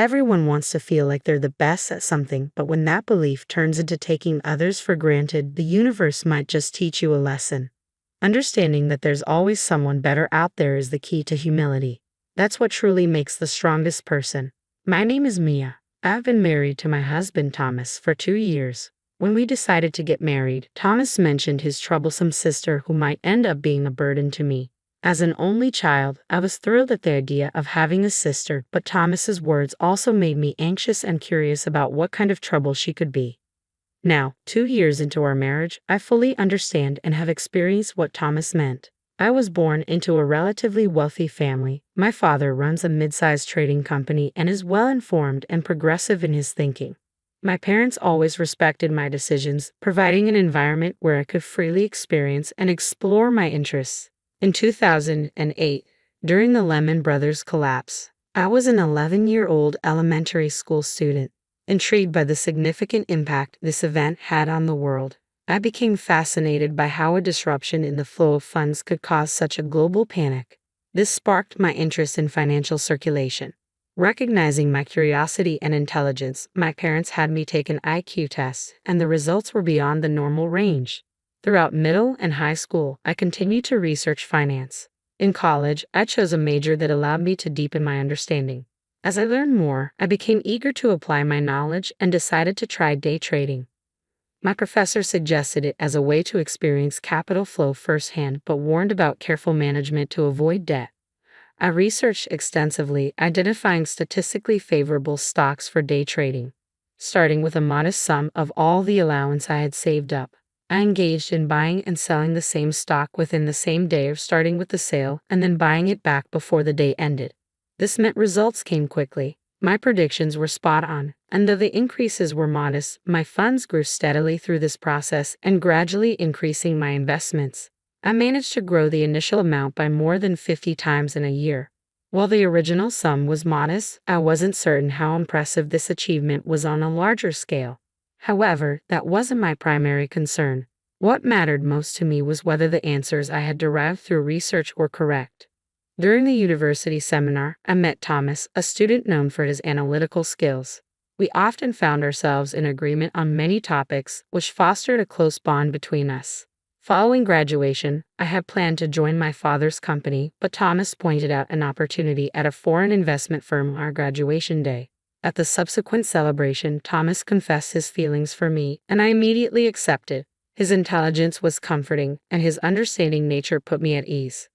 Everyone wants to feel like they're the best at something, but when that belief turns into taking others for granted, the universe might just teach you a lesson. Understanding that there's always someone better out there is the key to humility. That's what truly makes the strongest person. My name is Mia. I've been married to my husband Thomas for 2 years. When we decided to get married, Thomas mentioned his troublesome sister who might end up being a burden to me. As an only child, I was thrilled at the idea of having a sister, but Thomas's words also made me anxious and curious about what kind of trouble she could be. Now, 2 years into our marriage, I fully understand and have experienced what Thomas meant. I was born into a relatively wealthy family. My father runs a mid-sized trading company and is well-informed and progressive in his thinking. My parents always respected my decisions, providing an environment where I could freely experience and explore my interests. In 2008, during the Lehman Brothers collapse, I was an 11-year-old elementary school student. Intrigued by the significant impact this event had on the world, I became fascinated by how a disruption in the flow of funds could cause such a global panic. This sparked my interest in financial circulation. Recognizing my curiosity and intelligence, my parents had me take an IQ test, and the results were beyond the normal range. Throughout middle and high school, I continued to research finance. In college, I chose a major that allowed me to deepen my understanding. As I learned more, I became eager to apply my knowledge and decided to try day trading. My professor suggested it as a way to experience capital flow firsthand, but warned about careful management to avoid debt. I researched extensively, identifying statistically favorable stocks for day trading. Starting with a modest sum of all the allowance I had saved up, I engaged in buying and selling the same stock within the same day, or starting with the sale and then buying it back before the day ended. This meant results came quickly. My predictions were spot on, and though the increases were modest, my funds grew steadily through this process and gradually increasing my investments. I managed to grow the initial amount by more than 50 times in a year. While the original sum was modest, I wasn't certain how impressive this achievement was on a larger scale. However, that wasn't my primary concern. What mattered most to me was whether the answers I had derived through research were correct. During the university seminar, I met Thomas, a student known for his analytical skills. We often found ourselves in agreement on many topics, which fostered a close bond between us. Following graduation, I had planned to join my father's company, but Thomas pointed out an opportunity at a foreign investment firm on our graduation day. At the subsequent celebration, Thomas confessed his feelings for me, and I immediately accepted. His intelligence was comforting, and his understanding nature put me at ease.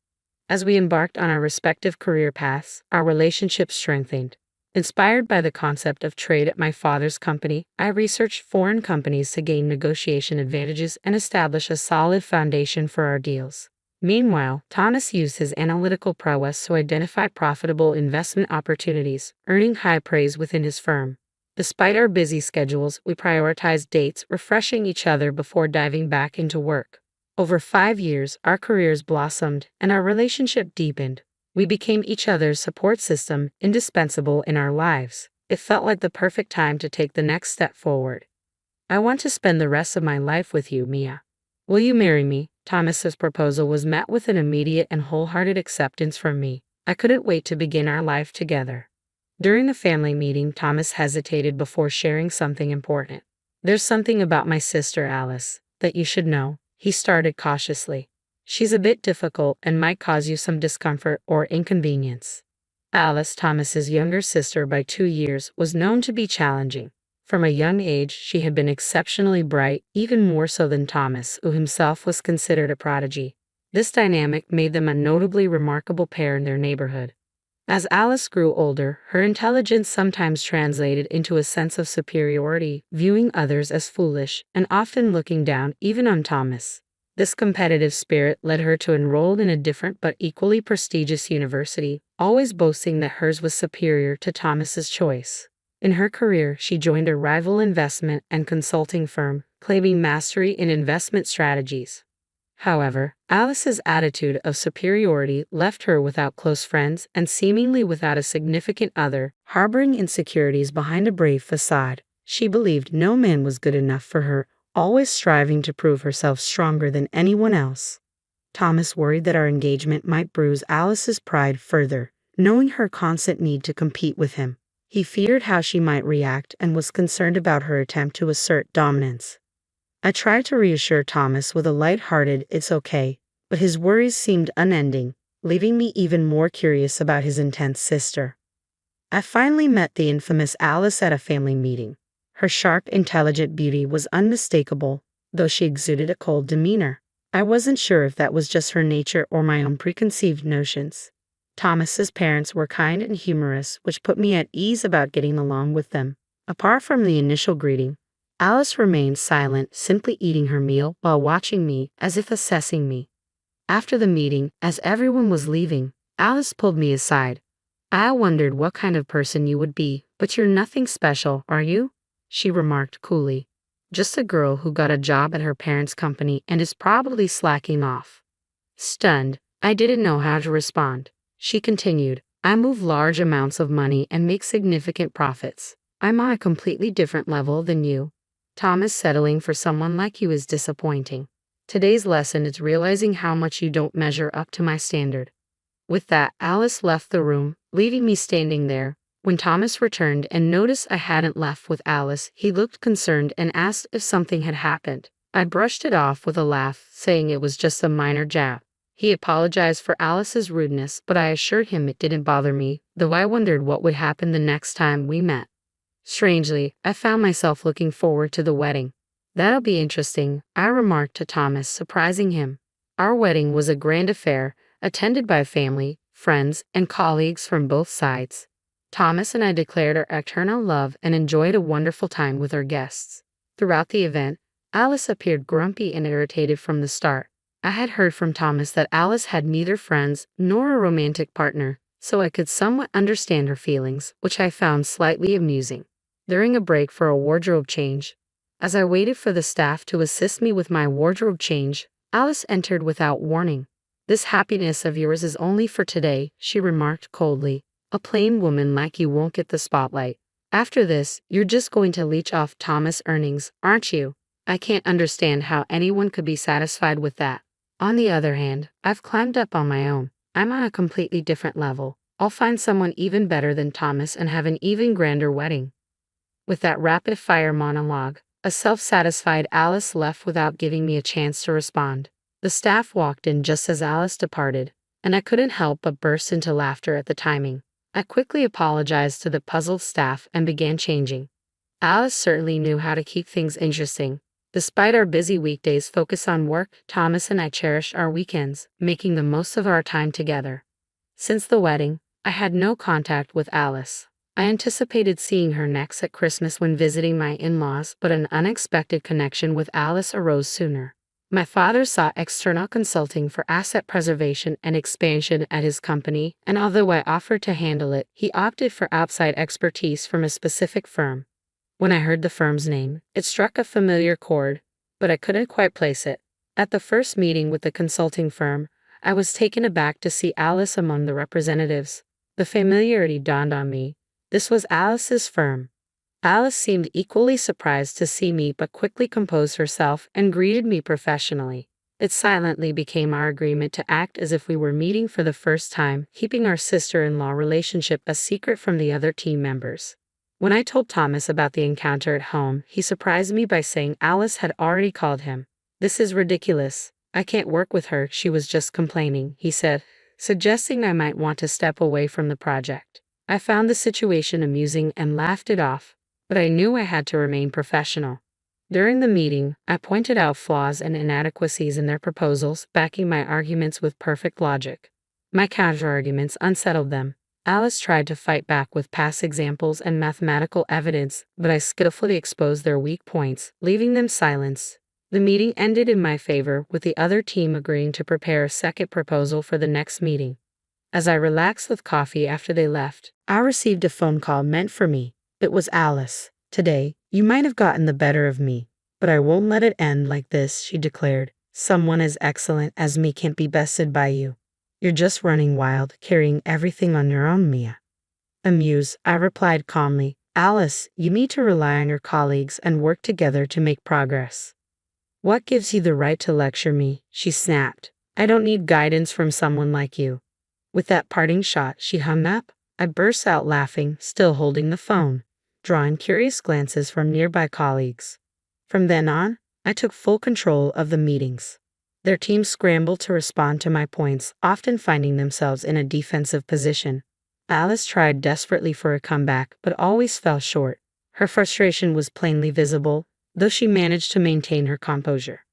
As we embarked on our respective career paths, our relationship strengthened. Inspired by the concept of trade at my father's company, I researched foreign companies to gain negotiation advantages and establish a solid foundation for our deals. Meanwhile, Thomas used his analytical prowess to identify profitable investment opportunities, earning high praise within his firm. Despite our busy schedules, we prioritized dates, refreshing each other before diving back into work. Over 5 years, our careers blossomed and our relationship deepened. We became each other's support system, indispensable in our lives. It felt like the perfect time to take the next step forward. I want to spend the rest of my life with you, Mia. Will you marry me? Thomas's proposal was met with an immediate and wholehearted acceptance from me. I couldn't wait to begin our life together. During the family meeting, Thomas hesitated before sharing something important. There's something about my sister Alice that you should know, he started cautiously. She's a bit difficult and might cause you some discomfort or inconvenience. Alice, Thomas's younger sister by 2 years, was known to be challenging. From a young age, she had been exceptionally bright, even more so than Thomas, who himself was considered a prodigy. This dynamic made them a notably remarkable pair in their neighborhood. As Alice grew older, her intelligence sometimes translated into a sense of superiority, viewing others as foolish and often looking down even on Thomas. This competitive spirit led her to enroll in a different but equally prestigious university, always boasting that hers was superior to Thomas's choice. In her career, she joined a rival investment and consulting firm, claiming mastery in investment strategies. However, Alice's attitude of superiority left her without close friends and seemingly without a significant other, harboring insecurities behind a brave facade. She believed no man was good enough for her, always striving to prove herself stronger than anyone else. Thomas worried that our engagement might bruise Alice's pride further, knowing her constant need to compete with him. He feared how she might react and was concerned about her attempt to assert dominance. I tried to reassure Thomas with a light-hearted "it's okay," but his worries seemed unending, leaving me even more curious about his intense sister. I finally met the infamous Alice at a family meeting. Her sharp, intelligent beauty was unmistakable, though she exuded a cold demeanor. I wasn't sure if that was just her nature or my own preconceived notions. Thomas's parents were kind and humorous, which put me at ease about getting along with them. Apart from the initial greeting, Alice remained silent, simply eating her meal while watching me, as if assessing me. After the meeting, as everyone was leaving, Alice pulled me aside. "I wondered what kind of person you would be, but you're nothing special, are you?" she remarked coolly. "Just a girl who got a job at her parents' company and is probably slacking off." Stunned, I didn't know how to respond. She continued, "I move large amounts of money and make significant profits. I'm on a completely different level than you. Thomas, settling for someone like you is disappointing. Today's lesson is realizing how much you don't measure up to my standard." With that, Alice left the room, leaving me standing there. When Thomas returned and noticed I hadn't left with Alice, he looked concerned and asked if something had happened. I brushed it off with a laugh, saying it was just a minor jab. He apologized for Alice's rudeness, but I assured him it didn't bother me, though I wondered what would happen the next time we met. Strangely, I found myself looking forward to the wedding. "That'll be interesting," I remarked to Thomas, surprising him. Our wedding was a grand affair, attended by family, friends, and colleagues from both sides. Thomas and I declared our eternal love and enjoyed a wonderful time with our guests. Throughout the event, Alice appeared grumpy and irritated from the start. I had heard from Thomas that Alice had neither friends nor a romantic partner, so I could somewhat understand her feelings, which I found slightly amusing. During a break for a wardrobe change, as I waited for the staff to assist me with my wardrobe change, Alice entered without warning. "This happiness of yours is only for today," she remarked coldly. "A plain woman like you won't get the spotlight. After this, you're just going to leech off Thomas' earnings, aren't you? I can't understand how anyone could be satisfied with that. On the other hand, I've climbed up on my own. I'm on a completely different level. I'll find someone even better than Thomas and have an even grander wedding." With that rapid-fire monologue, a self-satisfied Alice left without giving me a chance to respond. The staff walked in just as Alice departed, and I couldn't help but burst into laughter at the timing. I quickly apologized to the puzzled staff and began changing. Alice certainly knew how to keep things interesting. Despite our busy weekdays focused on work, Thomas and I cherished our weekends, making the most of our time together. Since the wedding, I had no contact with Alice. I anticipated seeing her next at Christmas when visiting my in-laws, but an unexpected connection with Alice arose sooner. My father sought external consulting for asset preservation and expansion at his company, and although I offered to handle it, he opted for outside expertise from a specific firm. When I heard the firm's name, it struck a familiar chord, but I couldn't quite place it. At the first meeting with the consulting firm, I was taken aback to see Alice among the representatives. The familiarity dawned on me. This was Alice's firm. Alice seemed equally surprised to see me but quickly composed herself and greeted me professionally. It silently became our agreement to act as if we were meeting for the first time, keeping our sister-in-law relationship a secret from the other team members. When I told Thomas about the encounter at home, he surprised me by saying Alice had already called him. "This is ridiculous. I can't work with her, she was just complaining," he said, suggesting I might want to step away from the project. I found the situation amusing and laughed it off, but I knew I had to remain professional. During the meeting, I pointed out flaws and inadequacies in their proposals, backing my arguments with perfect logic. My counterarguments unsettled them. Alice tried to fight back with past examples and mathematical evidence, but I skillfully exposed their weak points, leaving them silenced. The meeting ended in my favor, with the other team agreeing to prepare a second proposal for the next meeting. As I relaxed with coffee after they left, I received a phone call meant for me. It was Alice. "Today, you might have gotten the better of me, but I won't let it end like this," she declared. "Someone as excellent as me can't be bested by you. You're just running wild, carrying everything on your own, Mia." Amused, I replied calmly, "Alice, you need to rely on your colleagues and work together to make progress." "What gives you the right to lecture me?" she snapped. "I don't need guidance from someone like you." With that parting shot, she hung up. I burst out laughing, still holding the phone, drawing curious glances from nearby colleagues. From then on, I took full control of the meetings. Their teams scrambled to respond to my points, often finding themselves in a defensive position. Alice tried desperately for a comeback, but always fell short. Her frustration was plainly visible, though she managed to maintain her composure.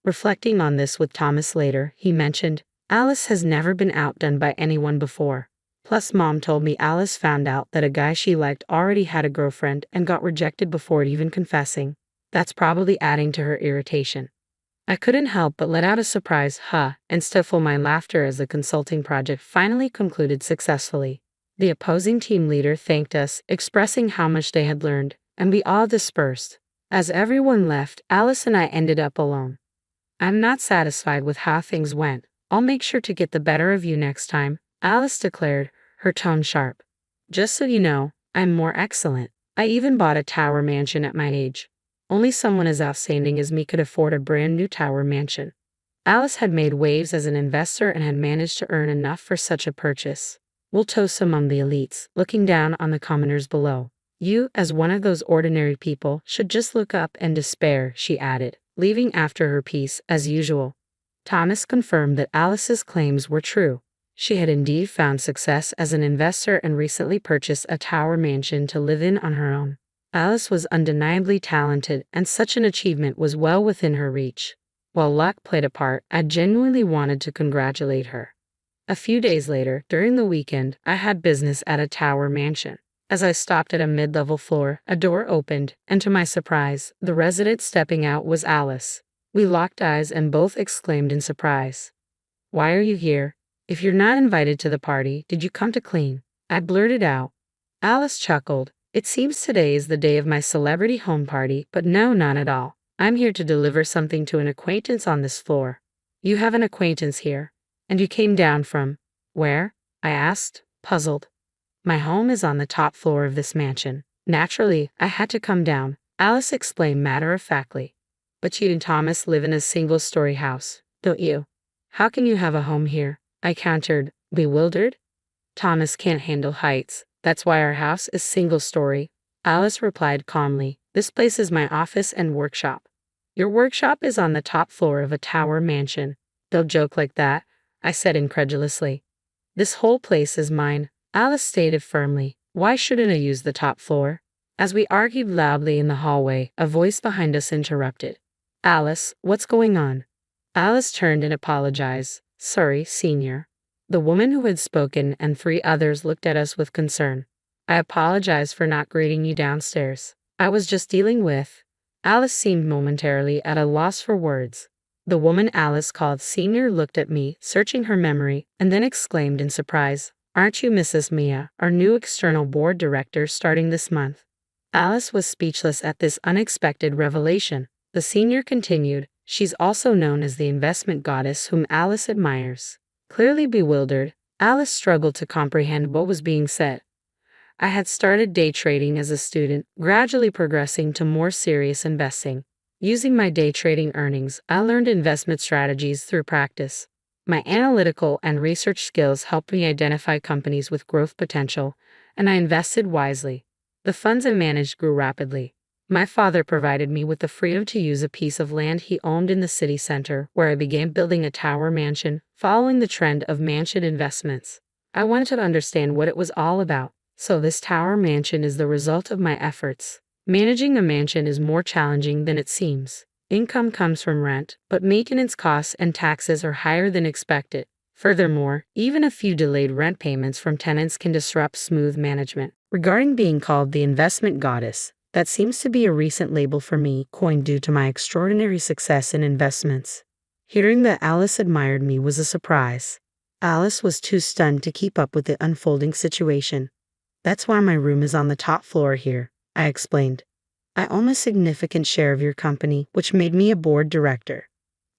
Reflecting on this with Thomas later, he mentioned, "Alice has never been outdone by anyone before. Plus, Mom told me Alice found out that a guy she liked already had a girlfriend and got rejected before even confessing. That's probably adding to her irritation." I couldn't help but let out a surprised "huh" and stifle my laughter as the consulting project finally concluded successfully. The opposing team leader thanked us, expressing how much they had learned, and we all dispersed. As everyone left, Alice and I ended up alone. "I'm not satisfied with how things went. I'll make sure to get the better of you next time," Alice declared, her tone sharp. "Just so you know, I'm more excellent. I even bought a tower mansion at my age. Only someone as outstanding as me could afford a brand new tower mansion." Alice had made waves as an investor and had managed to earn enough for such a purchase. "We'll toast among the elites," looking down on the commoners below. "You, as one of those ordinary people, should just look up and despair," she added, leaving after her piece, as usual. Thomas confirmed that Alice's claims were true. She had indeed found success as an investor and recently purchased a tower mansion to live in on her own. Alice was undeniably talented, and such an achievement was well within her reach. While luck played a part, I genuinely wanted to congratulate her. A few days later, during the weekend, I had business at a tower mansion. As I stopped at a mid-level floor, a door opened, and to my surprise, the resident stepping out was Alice. We locked eyes and both exclaimed in surprise. "Why are you here? If you're not invited to the party, did you come to clean?" I blurted out. Alice chuckled. "It seems today is the day of my celebrity home party, but no, not at all. I'm here to deliver something to an acquaintance on this floor." "You have an acquaintance here? And you came down from where?" I asked, puzzled. "My home is on the top floor of this mansion. Naturally, I had to come down," Alice explained matter-of-factly. "But you and Thomas live in a single-story house, don't you? How can you have a home here?" I countered, bewildered. "Thomas can't handle heights. That's why our house is single-story," Alice replied calmly. "This place is my office and workshop." "Your workshop is on the top floor of a tower mansion. Don't joke like that," I said incredulously. "This whole place is mine," Alice stated firmly. "Why shouldn't I use the top floor?" As we argued loudly in the hallway, a voice behind us interrupted. "Alice, what's going on?" Alice turned and apologized. "Sorry, Senior." The woman who had spoken and 3 others looked at us with concern. "I apologize for not greeting you downstairs. I was just dealing with—" Alice seemed momentarily at a loss for words. The woman Alice called Senior looked at me, searching her memory, and then exclaimed in surprise, "Aren't you Mrs. Mia, our new external board director starting this month?" Alice was speechless at this unexpected revelation. The senior continued, "She's also known as the investment goddess whom Alice admires." Clearly bewildered, Alice struggled to comprehend what was being said. I had started day trading as a student, gradually progressing to more serious investing. Using my day trading earnings, I learned investment strategies through practice. My analytical and research skills helped me identify companies with growth potential, and I invested wisely. The funds I managed grew rapidly. My father provided me with the freedom to use a piece of land he owned in the city center, where I began building a tower mansion, following the trend of mansion investments. I wanted to understand what it was all about, so this tower mansion is the result of my efforts. Managing a mansion is more challenging than it seems. Income comes from rent, but maintenance costs and taxes are higher than expected. Furthermore, even a few delayed rent payments from tenants can disrupt smooth management. Regarding being called the investment goddess, that seems to be a recent label for me, coined due to my extraordinary success in investments. Hearing that Alice admired me was a surprise. Alice was too stunned to keep up with the unfolding situation. "That's why my room is on the top floor here," I explained. "I own a significant share of your company, which made me a board director."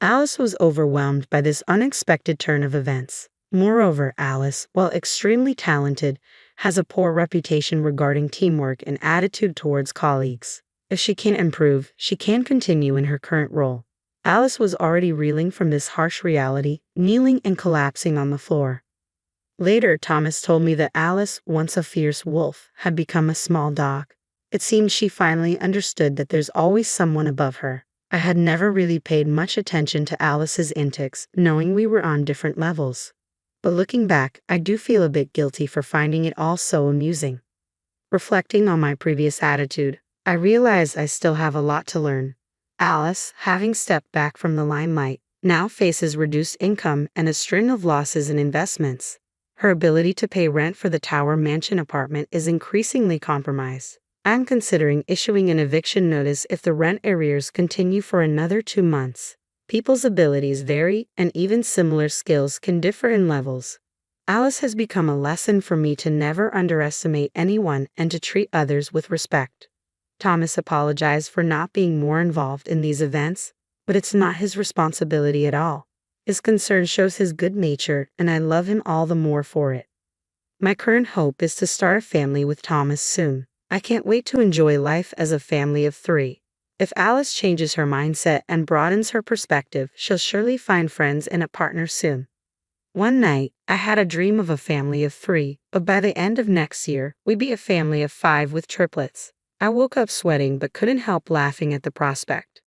Alice was overwhelmed by this unexpected turn of events. Moreover, Alice, while extremely talented, has a poor reputation regarding teamwork and attitude towards colleagues. If she can improve, she can continue in her current role. Alice was already reeling from this harsh reality, kneeling and collapsing on the floor. Later, Thomas told me that Alice, once a fierce wolf, had become a small dog. It seemed she finally understood that there's always someone above her. I had never really paid much attention to Alice's antics, knowing we were on different levels. But looking back, I do feel a bit guilty for finding it all so amusing. Reflecting on my previous attitude, I realize I still have a lot to learn. Alice, having stepped back from the limelight, now faces reduced income and a string of losses in investments. Her ability to pay rent for the Tower Mansion apartment is increasingly compromised. I'm considering issuing an eviction notice if the rent arrears continue for another 2 months. People's abilities vary, and even similar skills can differ in levels. Alice has become a lesson for me to never underestimate anyone and to treat others with respect. Thomas apologized for not being more involved in these events, but it's not his responsibility at all. His concern shows his good nature, and I love him all the more for it. My current hope is to start a family with Thomas soon. I can't wait to enjoy life as a family of 3. If Alice changes her mindset and broadens her perspective, she'll surely find friends and a partner soon. One night, I had a dream of a family of 3, but by the end of next year, we'd be a family of 5 with triplets. I woke up sweating but couldn't help laughing at the prospect.